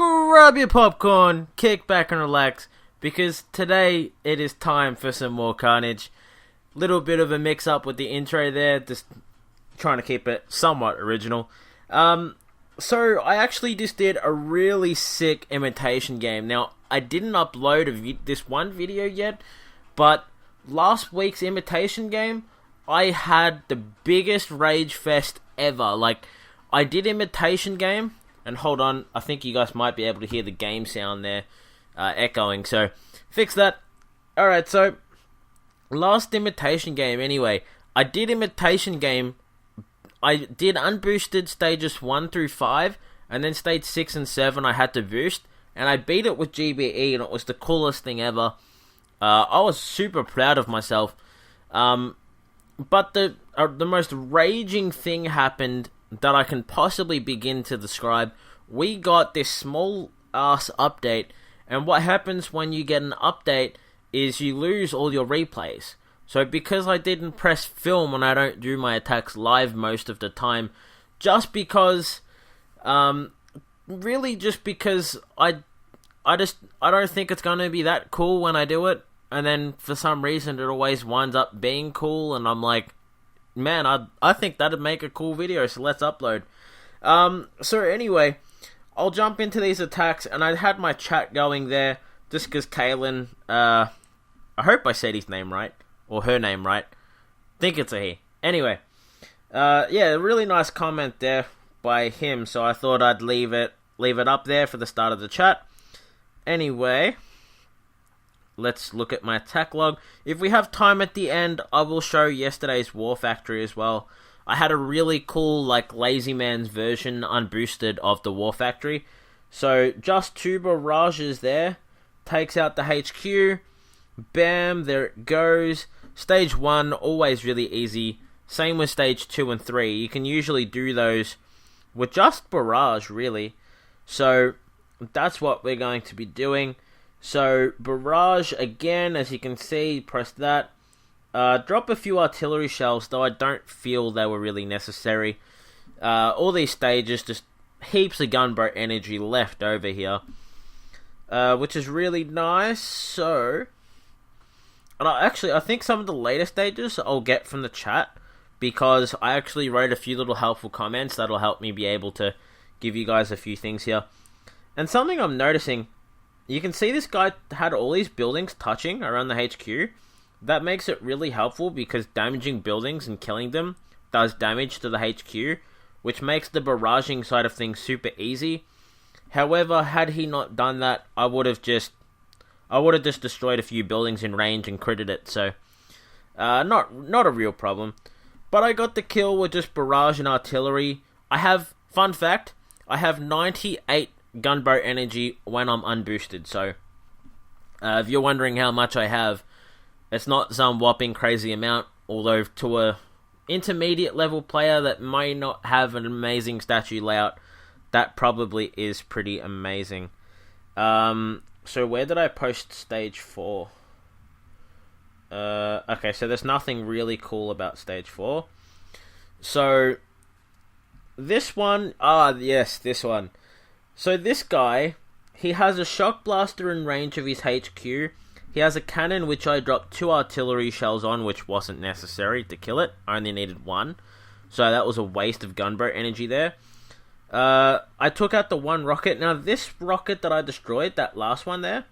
grab your popcorn, kick back and relax, because today it is time for some more Karnage. Little bit of a mix-up with the intro there, just trying to keep it somewhat original. So I actually just did a really sick imitation game. Now, I didn't upload this one video yet, but last week's imitation game, I had the biggest rage fest ever. Like, I did imitation game, and hold on, I think you guys might be able to hear the game sound there echoing, so fix that. Alright, so last imitation game anyway. I did imitation game. I did unboosted stages 1 through 5, and then stage 6 and 7 I had to boost, and I beat it with GBE, and it was the coolest thing ever. I was super proud of myself. But the most raging thing happened that I can possibly begin to describe. We got this small ass update, and what happens when you get an update is you lose all your replays. So because I didn't press film and I don't do my attacks live most of the time, just because, really just because I don't think it's gonna be that cool when I do it, and then for some reason it always winds up being cool, and I'm like, man, I think that'd make a cool video, so let's upload. So anyway, I'll jump into these attacks, and I had my chat going there, just because Kaylin, I hope I said his name right, or her name right, think it's a he. Anyway, yeah, really nice comment there by him, so I thought I'd leave it up there for the start of the chat. Anyway, let's look at my attack log. If we have time at the end, I will show yesterday's War Factory as well. I had a really cool, like, Lazy Man's version unboosted of the War Factory. So, just 2 barrages there. Takes out the HQ. Bam, there it goes. Stage 1, always really easy. Same with stage 2 and 3. You can usually do those with just barrage, really. So, that's what we're going to be doing. So, barrage again, as you can see, press that. Drop a few artillery shells, though I don't feel they were really necessary. All these stages, just heaps of gunboat energy left over here. Which is really nice, so... And I think some of the later stages I'll get from the chat, because I actually wrote a few little helpful comments that'll help me be able to give you guys a few things here. And something I'm noticing... You can see this guy had all these buildings touching around the HQ. That makes it really helpful because damaging buildings and killing them does damage to the HQ, which makes the barraging side of things super easy. However, had he not done that, I would have just destroyed a few buildings in range and critted it. So, not a real problem. But I got the kill with just barrage and artillery. Fun fact, I have 98 gunboat energy when I'm unboosted, so if you're wondering how much I have, it's not some whopping crazy amount, although to a intermediate level player that may not have an amazing statue layout, that probably is pretty amazing. So where did I post stage 4? Okay, so there's nothing really cool about stage 4. So this one, yes, this one. So this guy, he has a shock blaster in range of his HQ. He has a cannon which I dropped 2 artillery shells on, which wasn't necessary to kill it. I only needed 1. So that was a waste of gunboat energy there. I took out the 1 rocket. Now this rocket that I destroyed, that last one there,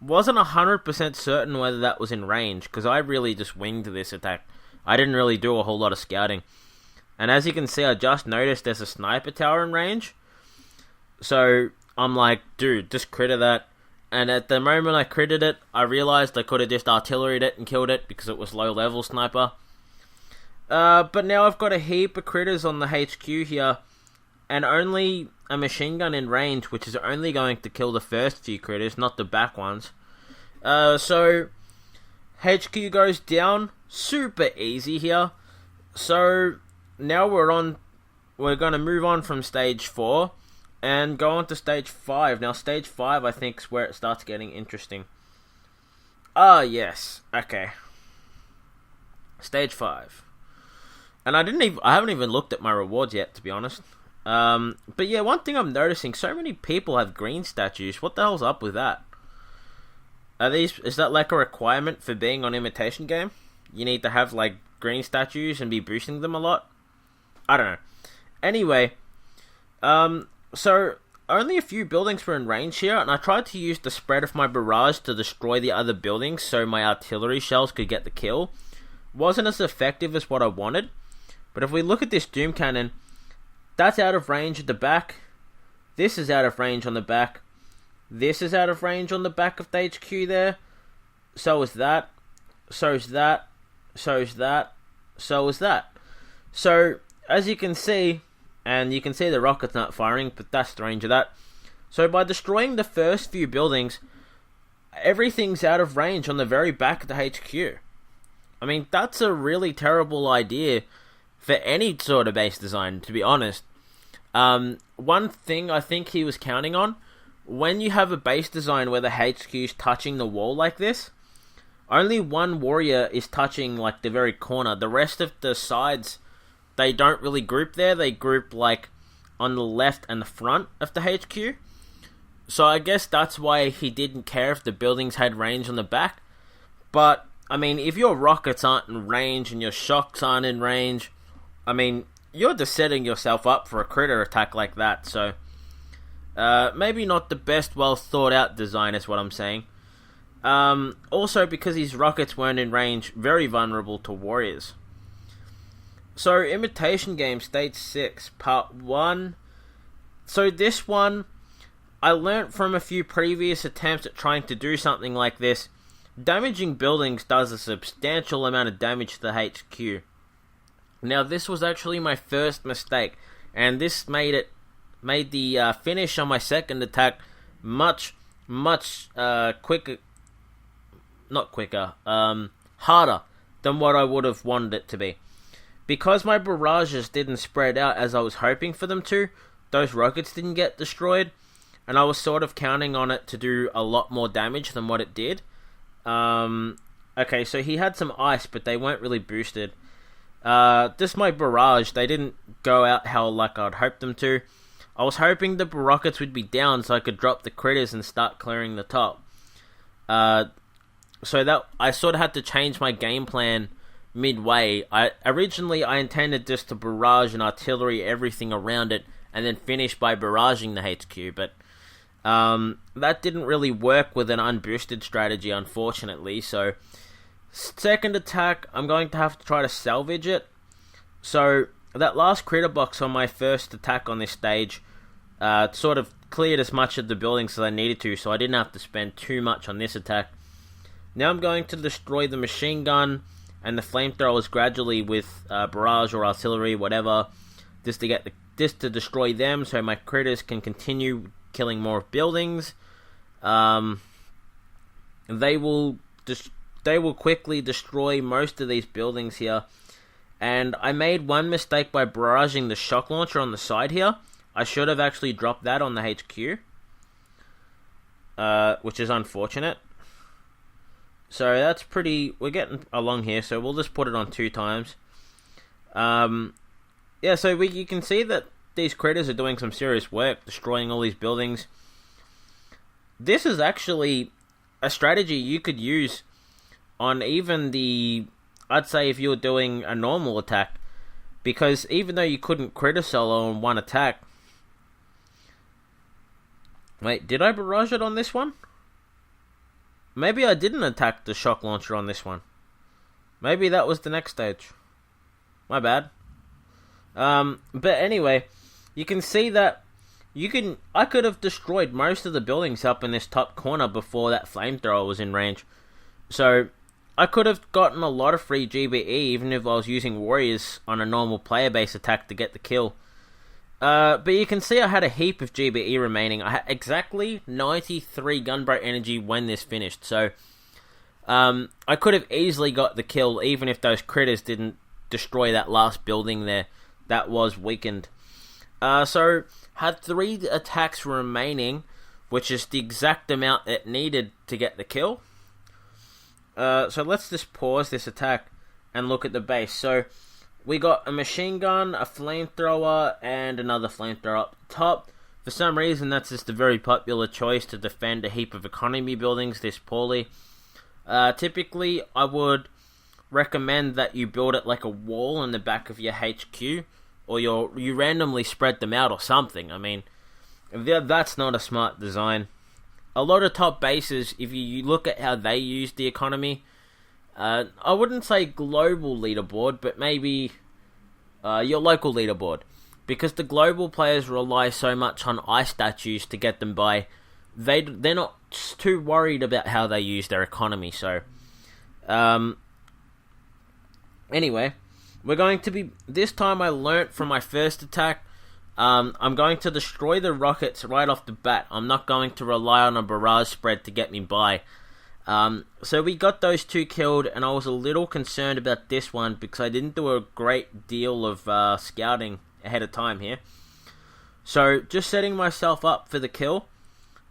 wasn't 100% certain whether that was in range, because I really just winged this attack. I didn't really do a whole lot of scouting. And as you can see, I just noticed there's a sniper tower in range. So, I'm like, dude, just critted that. And at the moment I critted it, I realized I could have just artilleried it and killed it because it was low level sniper. But now I've got a heap of critters on the HQ here, and only a machine gun in range, which is only going to kill the first few critters, not the back ones. So, HQ goes down, super easy here. So, now we're going to move on from stage 4. And go on to stage 5. Now, stage 5, I think, is where it starts getting interesting. Ah, yes. Okay. Stage 5. And I haven't even looked at my rewards yet, to be honest. But yeah, one thing I'm noticing, so many people have green statues. What the hell's up with that? Is that like a requirement for being on Imitation game? You need to have like green statues and be boosting them a lot? I don't know. Anyway, so only a few buildings were in range here, and I tried to use the spread of my barrage to destroy the other buildings so my artillery shells could get the kill. Wasn't as effective as what I wanted, but if we look at this Doom Cannon, that's out of range at the back. This is out of range on the back. This is out of range on the back of the HQ there. So is that. So is that. So is that. So is that. So, as you can see, and you can see the rocket's not firing, but that's the range of that. So by destroying the first few buildings, everything's out of range on the very back of the HQ. I mean, that's a really terrible idea for any sort of base design, to be honest. One thing I think he was counting on, when you have a base design where the HQ's touching the wall like this, only one warrior is touching like the very corner. The rest of the sides, they don't really group there. They group like on the left and the front of the HQ. So I guess that's why he didn't care if the buildings had range on the back. But, I mean, if your rockets aren't in range and your shocks aren't in range, I mean, you're just setting yourself up for a critter attack like that. So, maybe not the best well thought out design is what I'm saying. Also, because his rockets weren't in range, very vulnerable to warriors. So, Imitation Game, Stage 6, Part 1. So, this one, I learnt from a few previous attempts at trying to do something like this. Damaging buildings does a substantial amount of damage to the HQ. Now, this was actually my first mistake, and this made the finish on my second attack much quicker. Not quicker, harder than what I would have wanted it to be. Because my barrages didn't spread out as I was hoping for them to, those rockets didn't get destroyed, and I was sort of counting on it to do a lot more damage than what it did. Okay, so he had some ice, but they weren't really boosted. Just my barrage, they didn't go out how like I'd hoped them to. I was hoping the rockets would be down so I could drop the critters and start clearing the top. So that I sort of had to change my game plan midway. Originally I intended just to barrage and artillery everything around it and then finish by barraging the HQ, but that didn't really work with an unboosted strategy, unfortunately. So second attack, I'm going to have to try to salvage it. So that last critter box on my first attack on this stage sort of cleared as much of the buildings as I needed to, so I didn't have to spend too much on this attack. Now I'm going to destroy the machine gun and the flamethrowers gradually with barrage or artillery, whatever, just to destroy them, so my critters can continue killing more buildings. They will quickly destroy most of these buildings here. And I made one mistake by barraging the shock launcher on the side here. I should have actually dropped that on the HQ, which is unfortunate. So that's we're getting along here, so we'll just put it on 2 times. Yeah, so you can see that these critters are doing some serious work, destroying all these buildings. This is actually a strategy you could use on even I'd say if you were doing a normal attack, because even though you couldn't critter solo on one attack... Wait, did I barrage it on this one? Maybe I didn't attack the shock launcher on this one. Maybe that was the next stage. My bad. But anyway, you can see that I could have destroyed most of the buildings up in this top corner before that flamethrower was in range. So I could have gotten a lot of free GBE even if I was using warriors on a normal player base attack to get the kill. But you can see I had a heap of GBE remaining. I had exactly 93 gunboat energy when this finished. So I could have easily got the kill even if those critters didn't destroy that last building there that was weakened. So had 3 attacks remaining, which is the exact amount it needed to get the kill. So let's just pause this attack and look at the base. So We got a machine gun, a flamethrower, and another flamethrower up the top. For some reason, that's just a very popular choice to defend a heap of economy buildings this poorly. Typically, I would recommend that you build it like a wall in the back of your HQ, or you randomly spread them out or something. I mean, that's not a smart design. A lot of top bases, if you look at how they use the economy, I wouldn't say global leaderboard, but maybe your local leaderboard. Because the global players rely so much on ice statues to get them by, they're not too worried about how they use their economy. So, anyway, we're going to be... This time I learnt from my first attack, I'm going to destroy the rockets right off the bat. I'm not going to rely on a barrage spread to get me by. So we got those two killed, and I was a little concerned about this one because I didn't do a great deal of scouting ahead of time here. So just setting myself up for the kill.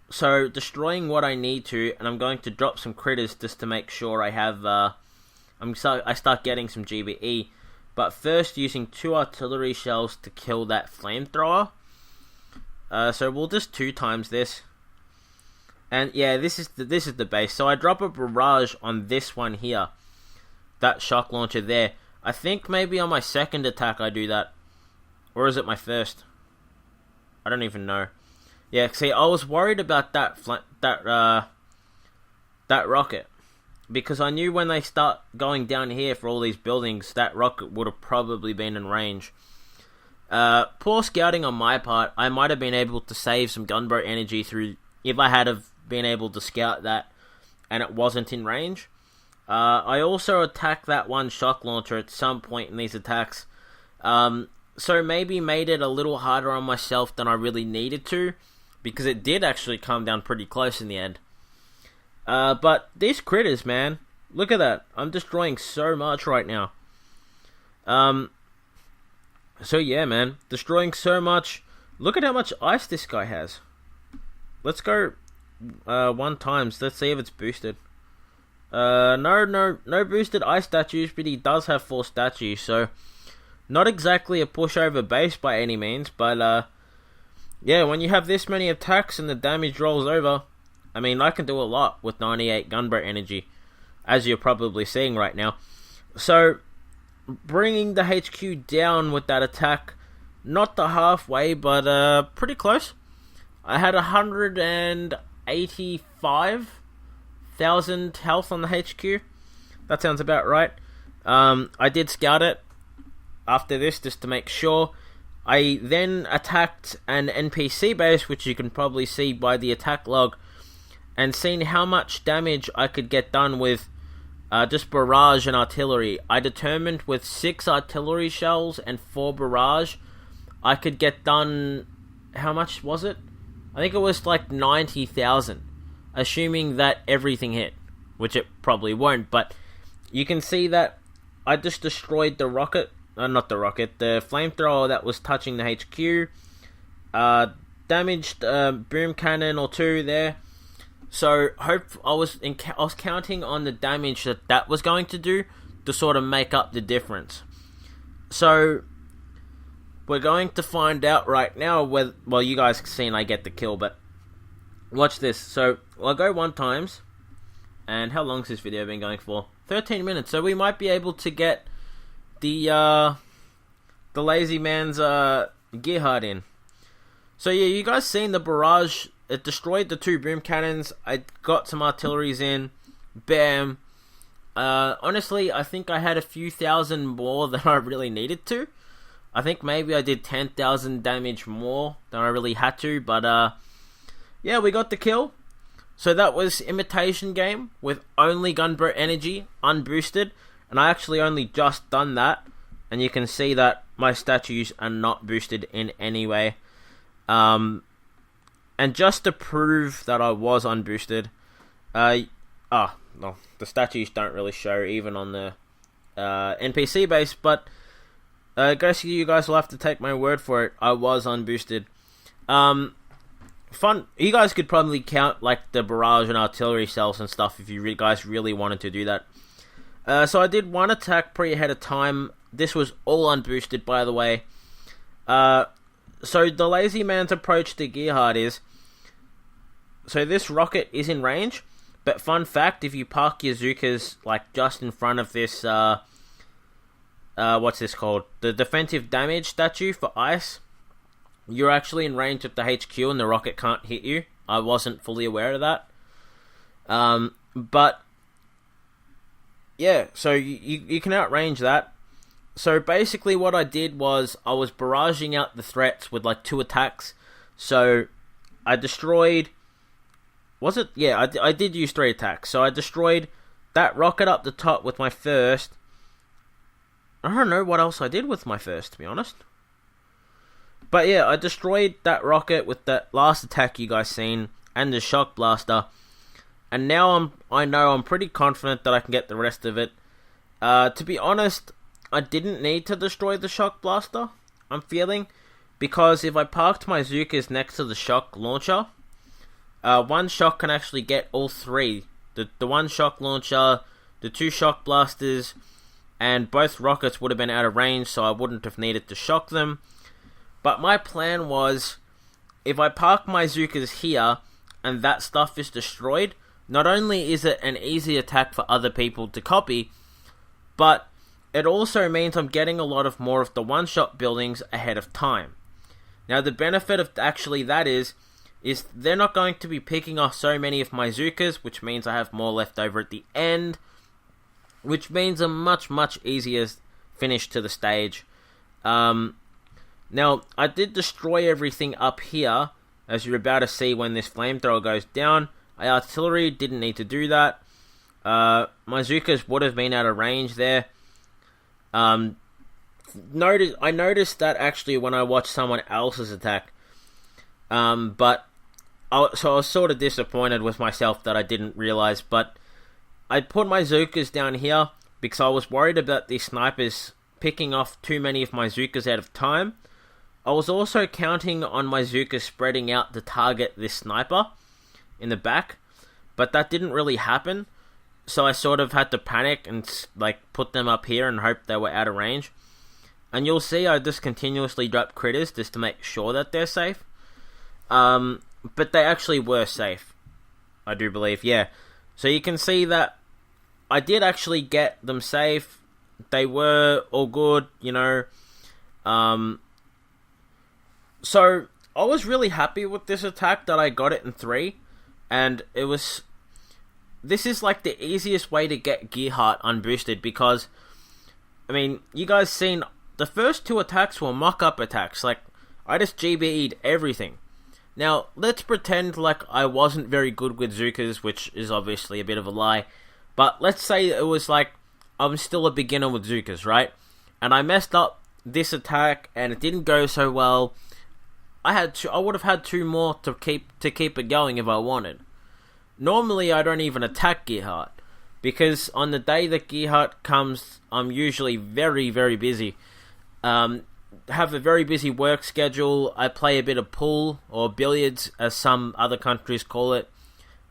So destroying what I need to, and I'm going to drop some critters just to make sure I have I start getting some GBE. But first using 2 artillery shells to kill that flamethrower. So we'll just 2 times this. And yeah, this is the base. So I drop a barrage on this one here. That shock launcher there. I think maybe on my second attack I do that. Or is it my first? I don't even know. Yeah, see, I was worried about that rocket. Because I knew when they start going down here for all these buildings, that rocket would have probably been in range. Poor scouting on my part. I might have been able to save some gunboat energy through... If I had have been able to scout that and it wasn't in range. I also attacked that one shock launcher at some point in these attacks. So maybe made it a little harder on myself than I really needed to. Because it did actually come down pretty close in the end. But these critters, man, look at that. I'm destroying so much right now. So yeah, man, destroying so much. Look at how much ice this guy has. Let's go 1 times. Let's see if it's boosted. No boosted ice statues, but he does have 4 statues, so not exactly a pushover base by any means, but yeah, when you have this many attacks and the damage rolls over, I mean, I can do a lot with 98 gunboat energy, as you're probably seeing right now. So, bringing the HQ down with that attack, not the halfway, but pretty close. I had 185,000 health on the HQ. That sounds about right. I did scout it after this just to make sure. I then attacked an NPC base, which you can probably see by the attack log, and seen how much damage I could get done with just barrage and artillery. I determined with 6 artillery shells and 4 barrage, I could get done... How much was it? I think it was like 90,000, assuming that everything hit, which it probably won't, but you can see that I just destroyed the rocket, not the rocket, the flamethrower that was touching the HQ, damaged boom cannon or 2 there. So I was counting on the damage that was going to do to sort of make up the difference. So we're going to find out right now whether... Well, you guys have seen I get the kill, but watch this. So I'll go 1 times. And how long's this video been going for? 13 minutes. So we might be able to get the lazy man's gearheart in. So yeah, you guys seen the barrage. It destroyed the 2 boom cannons. I got some artilleries in. Bam. Honestly, I think I had a few thousand more than I really needed to. I think maybe I did 10,000 damage more than I really had to. But yeah, we got the kill. So that was Imitation game with only gunboat energy, unboosted. And I actually only just done that. And you can see that my statues are not boosted in any way. And just to prove that I was unboosted, no, the statues don't really show even on the NPC base, but I guess you guys will have to take my word for it. I was unboosted. Fun. You guys could probably count like the barrage and artillery cells and stuff if you guys really wanted to do that. So I did 1 attack pretty ahead of time. this was all unboosted, by the way. So the lazy man's approach to gearheart is, so this rocket is in range, but fun fact, if you park your Zookas like just in front of this, what's this called? The defensive damage statue for ice, you're actually in range of the HQ and the rocket can't hit you. I wasn't fully aware of that. But yeah, so you can outrange that. So basically what I did was I was barraging out the threats with like 2 attacks. So I destroyed... Was it? Yeah, I did use 3 attacks. So I destroyed that rocket up the top with my first. I don't know what else I did with my first, to be honest. But yeah, I destroyed that rocket with that last attack you guys seen, and the shock blaster. And now I know I'm pretty confident that I can get the rest of it. To be honest, I didn't need to destroy the shock blaster, I'm feeling, because if I parked my Zookas next to the shock launcher, one shock can actually get all 3. The one shock launcher, the 2 shock blasters, and both rockets would have been out of range, so I wouldn't have needed to shock them. But my plan was, if I park my Zookas here, and that stuff is destroyed, not only is it an easy attack for other people to copy, but it also means I'm getting a lot of more of the one-shot buildings ahead of time. Now the benefit of actually that is they're not going to be picking off so many of my Zookas, which means I have more left over at the end, which means a much, much easier finish to the stage. Now, I did destroy everything up here, as you're about to see when this flamethrower goes down. Artillery didn't need to do that. My Zookas would have been out of range there. I noticed that actually when I watched someone else's attack. So I was sort of disappointed with myself that I didn't realize. But I put my Zookas down here because I was worried about these snipers picking off too many of my Zookas out of time. I was also counting on my Zookas spreading out to target this sniper in the back, but that didn't really happen. So I sort of had to panic and like put them up here and hope they were out of range. And you'll see I just continuously drop critters just to make sure that they're safe. But they actually were safe, I do believe, yeah. So you can see that I did actually get them safe. They were all good, you know. So I was really happy with this attack that I got it in 3. And this is like the easiest way to get gearheart unboosted because, I mean, you guys seen the first 2 attacks were mock-up attacks. Like, I just GBE'd everything. Now, let's pretend like I wasn't very good with Zookas, which is obviously a bit of a lie. But let's say it was like, I'm still a beginner with Zookas, right? And I messed up this attack and it didn't go so well. I would have had 2 more to keep it going if I wanted. Normally, I don't even attack gearheart because on the day that gearheart comes, I'm usually very, very busy. Have a very busy work schedule. I play a bit of pool or billiards, as some other countries call it.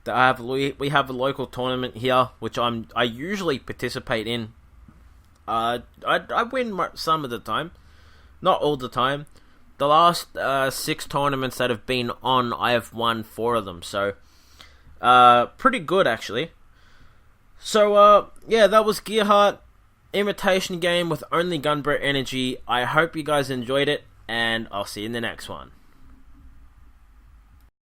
We have a local tournament here, which I usually participate in. I win some of the time, not all the time. The last 6 tournaments that have been on, I have won 4 of them, so pretty good actually. So yeah, that was Gearheart Imitation game with only Gunboat energy. I hope you guys enjoyed it, and I'll see you in the next one.